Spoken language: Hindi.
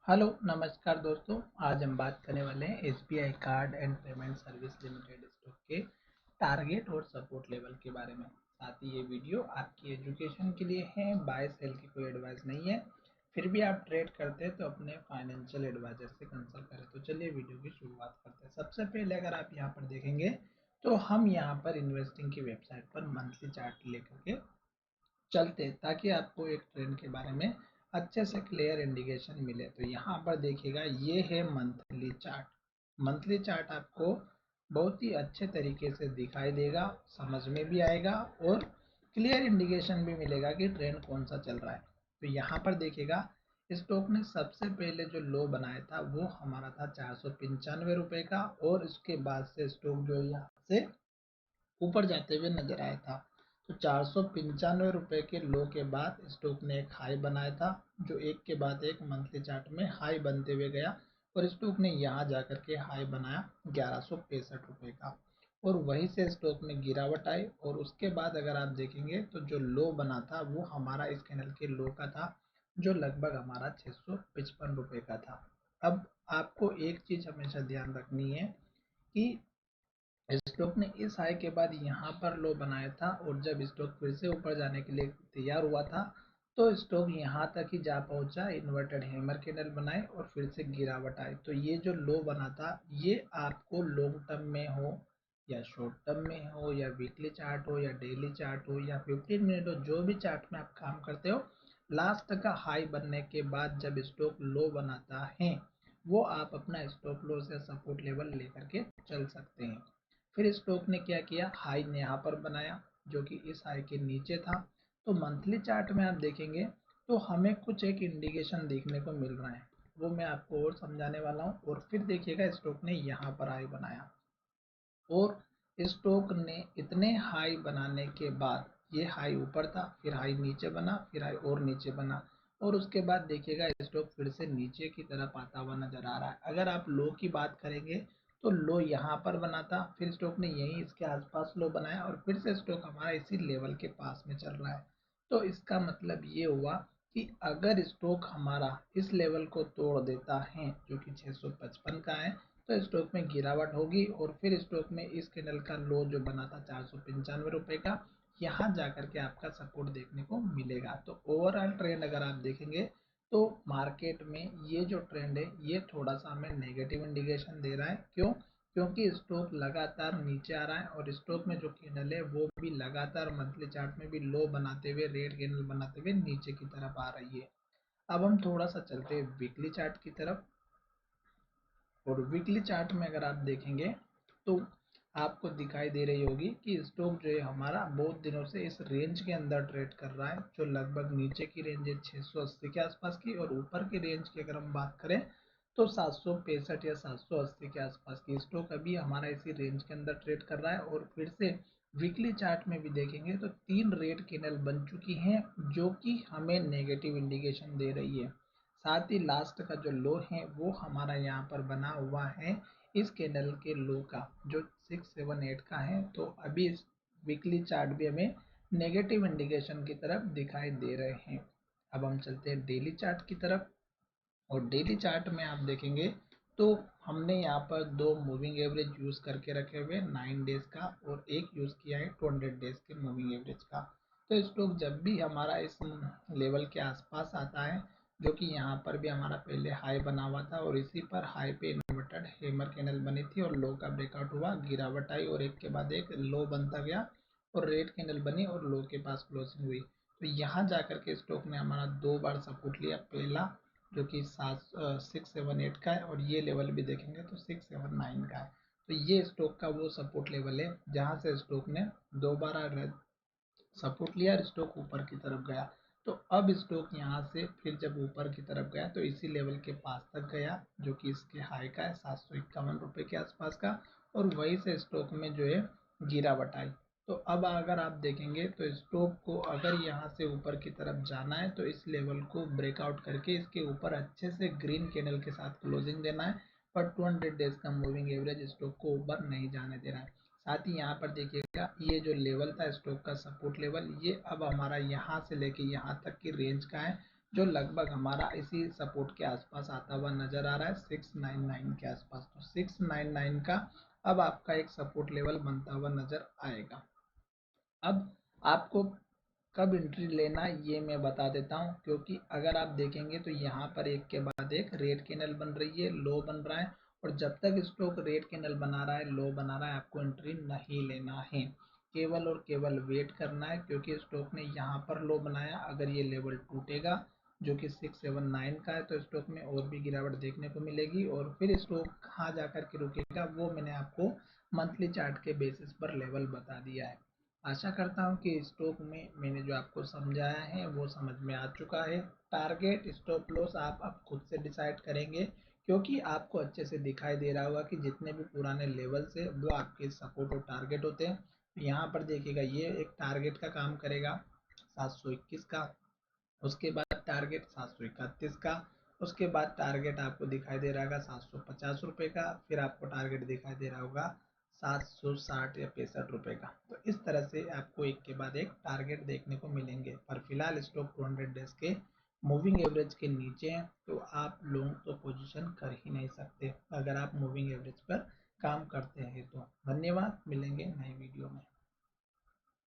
हेलो नमस्कार दोस्तों। आज हम बात करने वाले हैं SBI card and payment service limited stock के टारगेट और सपोर्ट लेवल के बारे में। साथ ही ये वीडियो आपकी एजुकेशन के लिए है, बाय सेल की कोई एडवाइस नहीं है। फिर भी आप ट्रेड करते हैं तो अपने फाइनेंशियल एडवाइजर से कंसल्ट करें। तो चलिए वीडियो की शुरुआत करते हैं। सबसे पहले अगर आप यहाँ पर देखेंगे तो हम यहाँ पर इन्वेस्टिंग की वेबसाइट पर मंथली चार्ट लेकर के चलते हैं ताकि आपको एक ट्रेंड के बारे में अच्छे से क्लियर इंडिकेशन मिले। तो यहाँ पर देखिएगा, ये है मंथली चार्ट। मंथली चार्ट आपको बहुत ही अच्छे तरीके से दिखाई देगा, समझ में भी आएगा और क्लियर इंडिकेशन भी मिलेगा कि ट्रेंड कौन सा चल रहा है। तो यहाँ पर देखिएगा, स्टॉक ने सबसे पहले जो लो बनाया था वो हमारा था 495 रुपये का, और उसके बाद से स्टॉक जो यहाँ से ऊपर जाते हुए नजर आया था। तो 495 रुपये के लो के बाद स्टॉक ने एक हाई बनाया था, जो एक के बाद एक मंथली चार्ट में हाई बनते हुए गया, और स्टॉक ने यहाँ जाकर के हाई बनाया 1165 रुपये का, और वहीं से स्टॉक में गिरावट आई। और उसके बाद अगर आप देखेंगे तो जो लो बना था वो हमारा इस कैंडल के लो का था, जो लगभग हमारा 655 रुपये का था। अब आपको एक चीज हमेशा ध्यान रखनी है कि स्टॉक ने इस हाई के बाद यहाँ पर लो बनाया था, और जब स्टॉक फिर से ऊपर जाने के लिए तैयार हुआ था तो स्टॉक यहाँ तक ही जा पहुंचा, इन्वर्टेड हैमर कैंडल बनाए और फिर से गिरावट आई। तो ये जो लो बना था ये आपको लॉन्ग टर्म में हो या शॉर्ट टर्म में हो या वीकली चार्ट हो या डेली चार्ट हो या 15 मिनट हो, जो भी चार्ट में आप काम करते हो, लास्ट का हाई बनने के बाद जब स्टॉक लो बनाता है वो आप अपना स्टॉप लॉस या सपोर्ट लेवल लेकर के चल सकते हैं। फिर स्टॉक ने क्या किया, हाई ने यहाँ पर बनाया जो कि इस हाई के नीचे था। तो मंथली चार्ट में आप देखेंगे तो हमें कुछ एक इंडिकेशन देखने को मिल रहा है, वो मैं आपको और समझाने वाला हूँ। और फिर देखिएगा, स्टॉक ने यहाँ पर हाई बनाया, और स्टॉक ने इतने हाई बनाने के बाद ये हाई ऊपर था, फिर हाई नीचे बना, फिर हाई और नीचे बना, और उसके बाद देखिएगा स्टॉक फिर से नीचे की तरफ आता हुआ नजर आ रहा है। अगर आप लो की बात करेंगे तो लो यहाँ पर बना था, फिर स्टॉक ने यहीं इसके आसपास लो बनाया, और फिर से स्टॉक हमारा इसी लेवल के पास में चल रहा है। तो इसका मतलब ये हुआ कि अगर स्टॉक हमारा इस लेवल को तोड़ देता है जो कि 655 का है, तो स्टॉक में गिरावट होगी, और फिर स्टॉक में इस कैंडल का लो जो बना था 495 रुपये का, यहाँ जाकर के आपका सपोर्ट देखने को मिलेगा। तो ओवरऑल ट्रेंड अगर आप देखेंगे तो मार्केट में ये जो ट्रेंड है ये थोड़ा सा हमें नेगेटिव इंडिकेशन दे रहा है। क्यों? क्योंकि स्टॉक लगातार नीचे आ रहा है, और स्टॉक में जो कैंडल है वो भी लगातार मंथली चार्ट में भी लो बनाते हुए, रेड कैंडल बनाते हुए नीचे की तरफ आ रही है। अब हम थोड़ा सा चलते हैं वीकली चार्ट की तरफ। और वीकली चार्ट में अगर आप देखेंगे तो आपको दिखाई दे रही होगी कि स्टॉक जो है हमारा बहुत दिनों से इस रेंज के अंदर ट्रेड कर रहा है, जो लगभग नीचे की रेंज है 680 के आसपास की, और ऊपर की रेंज की अगर हम बात करें तो 765 या 780 के आसपास की। स्टॉक अभी हमारा इसी रेंज के अंदर ट्रेड कर रहा है, और फिर से वीकली चार्ट में भी देखेंगे तो 3 रेड कैंडल बन चुकी हैं जो कि हमें नेगेटिव इंडिकेशन दे रही है। साथ ही लास्ट का जो लो है वो हमारा यहाँ पर बना हुआ है इस कैंडल के लो का, जो 678 का है। तो अभी इस वीकली चार्ट भी हमें नेगेटिव इंडिकेशन की तरफ दिखाई दे रहे हैं। अब हम चलते हैं डेली चार्ट की तरफ। और डेली चार्ट में आप देखेंगे तो हमने यहाँ पर दो मूविंग एवरेज यूज करके रखे हुए, 9 डेज का, और एक यूज किया है 200 डेज के मूविंग एवरेज का। तो स्टॉक जब भी हमारा इस लेवल के आसपास आता है, जो कि यहाँ पर भी हमारा पहले हाई बना हुआ था, और इसी पर हाई पे इन्वर्टेड हैमर कैंडल बनी थी और लो का ब्रेकआउट हुआ, गिरावट आई और एक के बाद एक लो बनता गया, और रेड कैंडल बनी और लो के पास क्लोजिंग हुई। तो यहाँ जाकर के स्टॉक ने हमारा 2 बार सपोर्ट लिया। पहला जो कि 678 का है, और ये लेवल भी देखेंगे तो 679 का है। तो ये स्टॉक का वो सपोर्ट लेवल है जहाँ से स्टॉक ने 2 बार सपोर्ट लिया और स्टॉक ऊपर की तरफ गया। तो अब स्टॉक यहाँ से फिर जब ऊपर की तरफ गया तो इसी लेवल के पास तक गया, जो कि इसके हाई का है 751 रुपये के आसपास का, और वहीं से स्टॉक में जो है गिरावट आई। तो अब अगर आप देखेंगे तो स्टॉक को अगर यहाँ से ऊपर की तरफ जाना है तो इस लेवल को ब्रेकआउट करके इसके ऊपर अच्छे से ग्रीन कैंडल के साथ क्लोजिंग देना है, पर 200 डेज का मूविंग एवरेज स्टॉक को ऊपर नहीं जाने दे रहा है। साथ ही यहाँ पर देखिएगा, ये जो लेवल था स्टॉक का सपोर्ट लेवल, ये अब हमारा यहाँ से लेके यहाँ तक की रेंज का है, जो लगभग हमारा इसी सपोर्ट के आसपास आता हुआ नजर आ रहा है 699 के आसपास। तो 699 का अब आपका एक सपोर्ट लेवल बनता हुआ नजर आएगा। अब आपको कब एंट्री लेना ये मैं बता देता हूँ, क्योंकि अगर आप देखेंगे तो यहाँ पर एक के बाद एक रेड कैंडल बन रही है, लो बन रहा है, और जब तक स्टॉक रेड कैंडल बना रहा है, लो बना रहा है, आपको एंट्री नहीं लेना है। केवल और केवल वेट करना है, क्योंकि स्टॉक ने यहाँ पर लो बनाया। अगर ये लेवल टूटेगा जो कि 679 का है, तो स्टॉक में और भी गिरावट देखने को मिलेगी, और फिर स्टॉक कहाँ जाकर के रुकेगा वो मैंने आपको मंथली चार्ट के बेसिस पर लेवल बता दिया है। आशा करता हूँ कि स्टॉक में मैंने जो आपको समझाया है वो समझ में आ चुका है। टारगेट स्टॉप लॉस आप अब खुद से डिसाइड करेंगे, क्योंकि आपको अच्छे से दिखाई दे रहा होगा कि जितने भी पुराने लेवल्स है वो आपके सपोर्ट और टारगेट होते हैं। यहाँ पर देखिएगा ये एक टारगेट का काम करेगा 721 का, उसके बाद टारगेट 731 का, उसके बाद टारगेट आपको दिखाई दे रहा होगा 750 रुपये का, फिर आपको टारगेट दिखाई दे रहा होगा 760 या 65 रुपये का। तो इस तरह से आपको एक के बाद एक टारगेट देखने को मिलेंगे, पर फिलहाल स्टॉक 200 डेज के मूविंग एवरेज के नीचे हैं, तो आप लॉन्ग तो पोजीशन कर ही नहीं सकते अगर आप मूविंग एवरेज पर काम करते हैं। तो धन्यवाद, मिलेंगे नए वीडियो में।